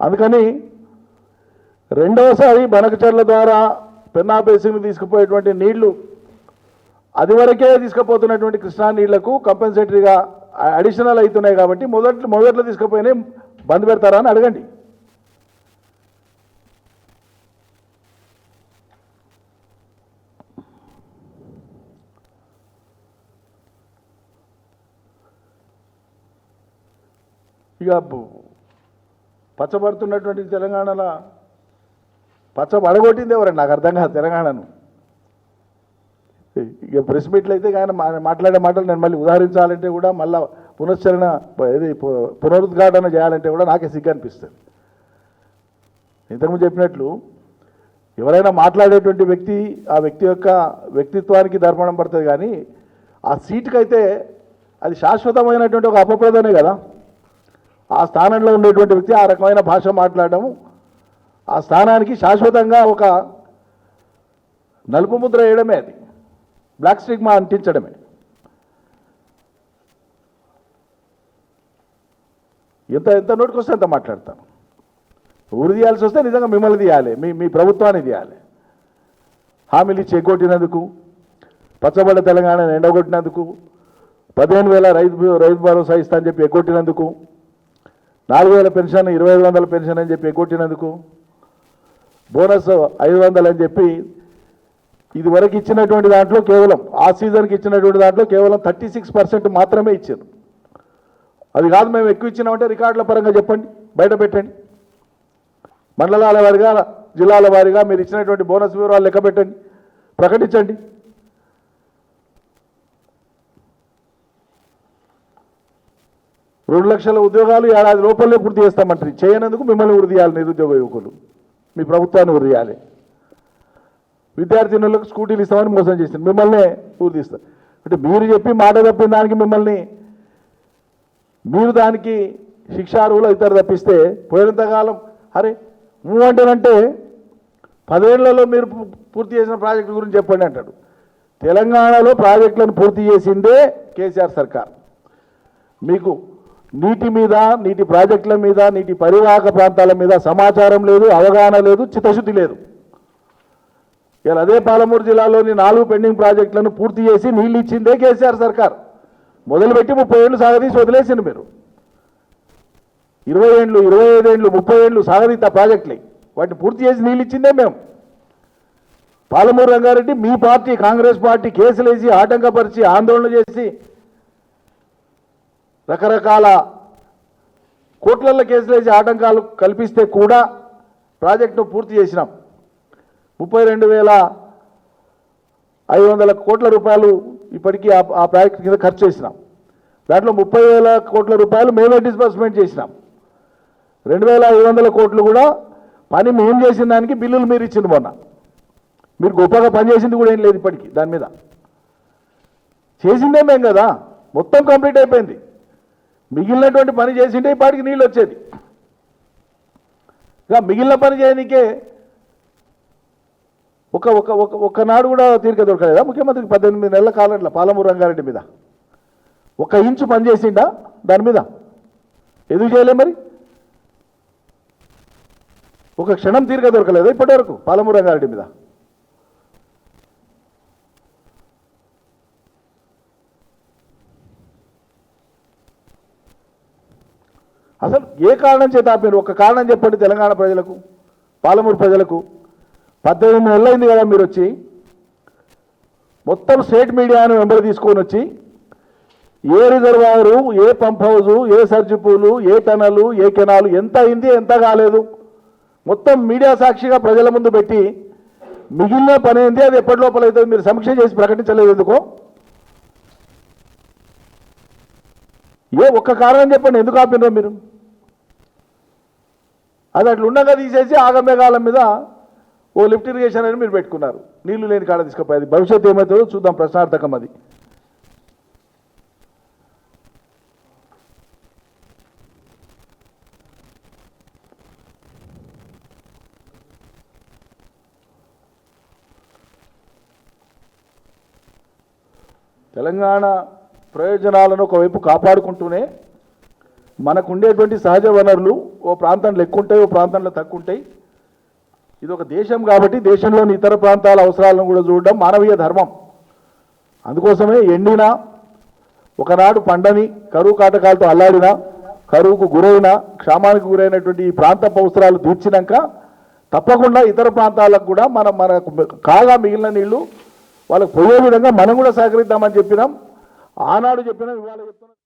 అందుకని రెండవసారి బనకచర్ల ద్వారా పెన్నా బేసిన్కి తీసుకుపోయేటువంటి నీళ్లు అది వరకే తీసుకుపోతున్నటువంటి కృష్ణా నీళ్లకు కంపెన్సేటరీగా అడిషనల్ అవుతున్నాయి కాబట్టి మొదట్లో తీసుకుపోయినాయి బంద్ పెడతారా అని అడగండి. ఇక పచ్చబడుతున్నటువంటి తెలంగాణలో పచ్చబడగొట్టింది ఎవరండి నాకు అర్థం కాదు తెలంగాణను. ఇక ప్రెస్ మీట్లు అయితే కానీ మాట్లాడే మాటలు నేను మళ్ళీ ఉదాహరించాలంటే కూడా మళ్ళీ పునశ్చరణ ఇది పునరుద్ఘాటన చేయాలంటే కూడా నాకే సిగ్గు అనిపిస్తుంది. ఇంతకుముందు చెప్పినట్లు ఎవరైనా మాట్లాడేటువంటి వ్యక్తి ఆ వ్యక్తి యొక్క వ్యక్తిత్వానికి దర్పణం పడుతుంది, కానీ ఆ సీటుకైతే అది శాశ్వతమైనటువంటి ఒక అపప్రదనే కదా. ఆ స్థానంలో ఉండేటువంటి వ్యక్తి ఆ రకమైన భాష మాట్లాడడం ఆ స్థానానికి శాశ్వతంగా ఒక నలుపు ముద్ర వేయడమే, అది బ్లాక్ స్టిగ్మా అంటించడమే. ఎంత నోటికి వస్తే అంత మాట్లాడతాను. ఊరు తీయాల్సి వస్తే నిజంగా మిమ్మల్ని తీయాలి, మీ ప్రభుత్వాన్ని తీయాలి. హామీలు ఇచ్చి ఎగ్గొట్టినందుకు, పచ్చబడ్డ తెలంగాణను ఎండగొట్టినందుకు, 15,000 రైతు భరోసా ఇస్తా అని చెప్పి ఎగ్గొట్టినందుకు, 4,000 పెన్షన్ 2,500 పెన్షన్ అని చెప్పి ఎగ్గొట్టినందుకు, బోనస్ 500 అని చెప్పి ఇది వరకు ఇచ్చినటువంటి దాంట్లో కేవలం ఆ సీజన్కి ఇచ్చినటువంటి దాంట్లో కేవలం 36% మాత్రమే ఇచ్చారు. అది కాదు మేము ఎక్కువ ఇచ్చినామంటే రికార్డుల పరంగా చెప్పండి, బయట పెట్టండి. మండలాల వారిగా జిల్లాల వారిగా మీరు ఇచ్చినటువంటి బోనస్ వివరాలు లెక్క పెట్టండి, ప్రకటించండి. రెండు లక్షల ఉద్యోగాలు ఏడాది లోపలనే పూర్తి చేస్తామంటారు. చేయనందుకు మిమ్మల్ని ఉరిదీయాలి, నిరుద్యోగ యువకులు మీ ప్రభుత్వాన్ని ఉరిదీయాలి. విద్యార్థినులకు స్కూటీలు ఇస్తామని మోసం చేసింది, మిమ్మల్నే ఊరిదీస్తారు. అంటే మీరు చెప్పి మాట తప్పిన దానికి మిమ్మల్ని మీరు దానికి శిక్షార్హులు అవుతారు తప్పిస్తే పోయినంతకాలం అరే నువ్వంటేనంటే 10 ఏళ్లలో మీరు పూర్తి చేసిన ప్రాజెక్టు గురించి చెప్పండి అంటాడు. తెలంగాణలో ప్రాజెక్టులను పూర్తి చేసిందే కేసీఆర్ సర్కార్. మీకు నీటి మీద, నీటి ప్రాజెక్టుల మీద, నీటి పరివాహక ప్రాంతాల మీద సమాచారం లేదు, అవగాహన లేదు, చిత్తశుద్ధి లేదు. ఇలా అదే పాలమూరు జిల్లాలోని 4 పెండింగ్ ప్రాజెక్టులను పూర్తి చేసి నీళ్ళు ఇచ్చిందే కేసీఆర్ సర్కార్. మొదలుపెట్టి 30 ఏళ్ళు సాగదీసి వదిలేసింది మీరు. 20 ఏళ్ళు, 25 ఏళ్ళు, 30 ఏళ్ళు సాగదీత ప్రాజెక్టులు వాటిని పూర్తి చేసి నీళ్ళు ఇచ్చిందే మేము. పాలమూరు రంగారెడ్డి మీ పార్టీ కాంగ్రెస్ పార్టీ కేసులు వేసి ఆటంకపరిచి ఆందోళన చేసి రకరకాల కోట్లల్లో కేసులు వేసి ఆటంకాలు కల్పిస్తే కూడా ప్రాజెక్టును పూర్తి చేసినాం. 32,500 కోట్ల రూపాయలు ఇప్పటికీ ఆ ప్రాజెక్టు కింద ఖర్చు చేసినాం. దాంట్లో 30,000 కోట్ల రూపాయలు మేమే డిస్బర్స్మెంట్ చేసినాం. 2,500 కోట్లు కూడా పని మేము చేసిన దానికి బిల్లులు మీరు ఇచ్చింది. మొన్న మీరు గొప్పగా పనిచేసింది కూడా ఏం లేదు ఇప్పటికీ. దాని మీద చేసిందే మేము కదా, మొత్తం కంప్లీట్ అయిపోయింది. మిగిలినటువంటి పని చేసింటే ఇప్పటికి నీళ్ళు వచ్చేది. ఇక మిగిలిన పని చేయడానికే ఒక్కనాడు కూడా తీరిక దొరకలేదా ముఖ్యమంత్రికి? 18 నెలల కాలంలో పాలమూరు రంగారెడ్డి మీద 1 ఇంచు పని చేసిండా? దాని మీద ఎందుకు చేయలే మరి? ఒక క్షణం తీరిక దొరకలేదా ఇప్పటి వరకు పాలమూరు రంగారెడ్డి మీద? అసలు ఏ కారణం చేత ఆపారు? ఒక కారణం చెప్పండి తెలంగాణ ప్రజలకు, పాలమూరు ప్రజలకు. 18 నెలలు అయింది కదా మీరు వచ్చి, మొత్తం స్టేట్ మీడియాను వెంబడి తీసుకొని వచ్చి ఏ రిజర్వాయరు, ఏ పంప్ హౌజు, ఏ సర్జిపూలు, ఏ టనలు, ఏ కెనాలు, ఎంత అయింది ఎంత కాలేదు మొత్తం మీడియా సాక్షిగా ప్రజల ముందు పెట్టి మిగిలిన పని ఏంది అది ఎప్పటి లోపల అయితే మీరు సమీక్ష చేసి ప్రకటించలేదు ఎందుకో? ఏ ఒక్క కారణం చెప్పండి ఎందుకు ఆపినరో మీరు? అది అట్లా ఉండగా తీసేసి ఆగమేఘాల మీద ఓ లిఫ్ట్ ఇరిగేషన్ అని మీరు పెట్టుకున్నారు. నీళ్లు లేని కాడ తీసుకుపోయేది. భవిష్యత్తు ఏమవుతుందో చూద్దాం, ప్రశ్నార్థకం అది. తెలంగాణ ప్రయోజనాలను ఒకవైపు కాపాడుకుంటూనే మనకు ఉండేటువంటి సహజ వనరులు ఓ ప్రాంతంలో ఎక్కువ ఉంటాయి, ఓ ప్రాంతంలో తక్కువ ఉంటాయి. ఇది ఒక దేశం కాబట్టి దేశంలోని ఇతర ప్రాంతాల అవసరాలను కూడా చూడడం మానవీయ ధర్మం. అందుకోసమే ఎండిన ఒకనాడు పండని కరువు కాటకాలతో అల్లాడిన కరువుకు గురైన క్షామానికి గురైనటువంటి ఈ ప్రాంత అవసరాలు తీర్చినాక తప్పకుండా ఇతర ప్రాంతాలకు కూడా మనకు కాగా మిగిలిన నీళ్లు వాళ్ళకు పోయే విధంగా మనం కూడా సహకరిద్దామని చెప్పినాం. ఆనాడు చెప్పినాం, ఇవాళ చెప్తున్నాం.